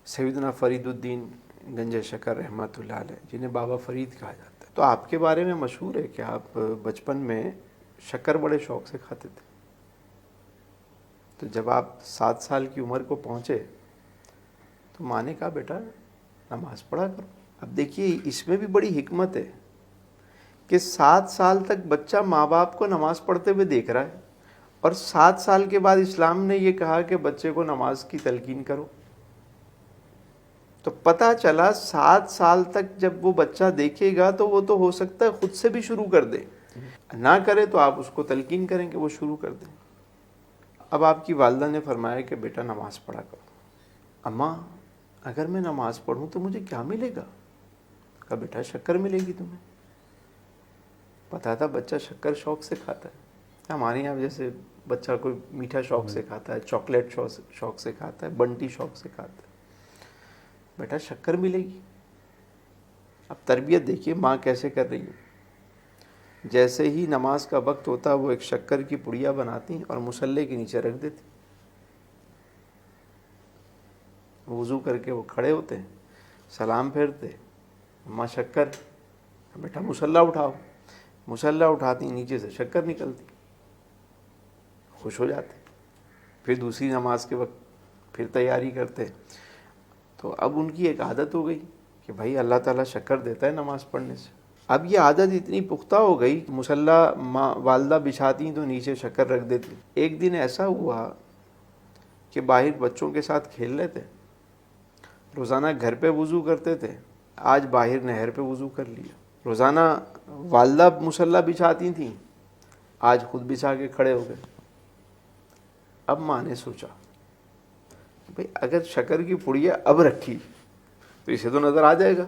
سیدنا فرید الدین گنج شکر رحمۃ اللہ علیہ، جنہیں بابا فرید کہا جاتا ہے، تو آپ کے بارے میں مشہور ہے کہ آپ بچپن میں شکر بڑے شوق سے کھاتے تھے۔ تو جب آپ 7 سال کی عمر کو پہنچے تو ماں نے کہا بیٹا نماز پڑھا کرو۔ اب دیکھیے اس میں بھی بڑی حکمت ہے کہ 7 سال تک بچہ ماں باپ کو نماز پڑھتے ہوئے دیکھ رہا ہے، اور 7 سال کے بعد اسلام نے یہ کہا کہ بچے کو نماز کی تلقین کرو۔ تو پتہ چلا 7 سال تک جب وہ بچہ دیکھے گا تو وہ تو ہو سکتا ہے خود سے بھی شروع کر دے، نہ کرے تو آپ اس کو تلقین کریں کہ وہ شروع کر دیں۔ اب آپ کی والدہ نے فرمایا کہ بیٹا نماز پڑھا کرو۔ اماں اگر میں نماز پڑھوں تو مجھے کیا ملے گا؟ کہا بیٹا شکر ملے گی تمہیں۔ پتا تھا بچہ شکر شوق سے کھاتا ہے۔ ہمارے یہاں جیسے بچہ کوئی میٹھا شوق سے کھاتا ہے، چاکلیٹ شوق سے کھاتا ہے، بنٹی شوق سے کھاتا ہے، بیٹا شکر ملے گی۔ اب تربیت دیکھیے ماں کیسے کر رہی ہے۔ جیسے ہی نماز کا وقت ہوتا وہ ایک شکر کی پڑیا بناتی اور مصلے کے نیچے رکھ دیتی۔ وضو کر کے وہ کھڑے ہوتے ہیں، سلام پھیرتے، اماں شکر، بیٹا مصلی اٹھاؤ، مصلی اٹھاتی، نیچے سے شکر نکلتی، خوش ہو جاتے۔ پھر دوسری نماز کے وقت پھر تیاری کرتے۔ تو اب ان کی ایک عادت ہو گئی کہ بھائی اللہ تعالیٰ شکر دیتا ہے نماز پڑھنے سے۔ اب یہ عادت اتنی پختہ ہو گئی کہ مصلی والدہ بچھاتی تو نیچے شکر رکھ دیتی۔ ایک دن ایسا ہوا کہ باہر بچوں کے ساتھ کھیل رہے تھے، روزانہ گھر پہ وضو کرتے تھے، آج باہر نہر پہ وضو کر لیا۔ روزانہ والدہ مصلی بچھاتی تھیں، آج خود بچھا کے کھڑے ہو گئے۔ اب ماں نے سوچا بھئی اگر شکر کی پڑیا اب رکھی تو اسے تو نظر آ جائے گا،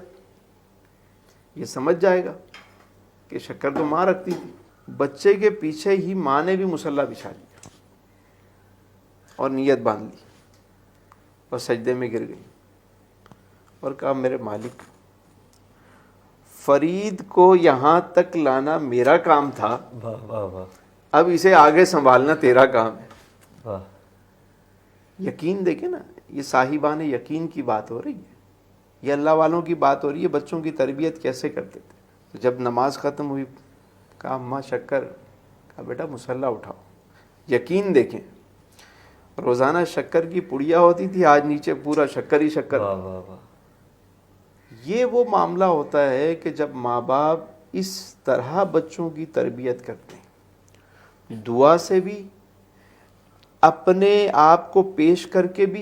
یہ سمجھ جائے گا کہ شکر تو ماں رکھتی تھی۔ بچے کے پیچھے ہی ماں نے بھی مصلی بچھا لیا اور نیت باندھ لی اور سجدے میں گر گئی اور کہا میرے مالک فرید کو یہاں تک لانا میرا کام تھا، اب اسے آگے سنبھالنا تیرا کام ہے۔ یقین دیکھیں نا، یہ صاحبان یقین کی بات ہو رہی ہے، یہ اللہ والوں کی بات ہو رہی ہے، بچوں کی تربیت کیسے کرتے تھے۔ تو جب نماز ختم ہوئی کہا اماں شکر، کہا بیٹا مصلی اٹھاؤ۔ یقین دیکھیں، روزانہ شکر کی پڑیا ہوتی تھی، آج نیچے پورا شکر ہی شکر۔ یہ وہ معاملہ ہوتا ہے کہ جب ماں باپ اس طرح بچوں کی تربیت کرتے ہیں، دعا سے بھی، اپنے آپ کو پیش کر کے بھی،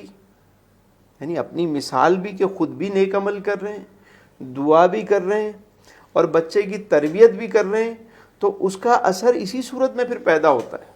یعنی اپنی مثال بھی کہ خود بھی نیک عمل کر رہے ہیں، دعا بھی کر رہے ہیں اور بچے کی تربیت بھی کر رہے ہیں، تو اس کا اثر اسی صورت میں پھر پیدا ہوتا ہے۔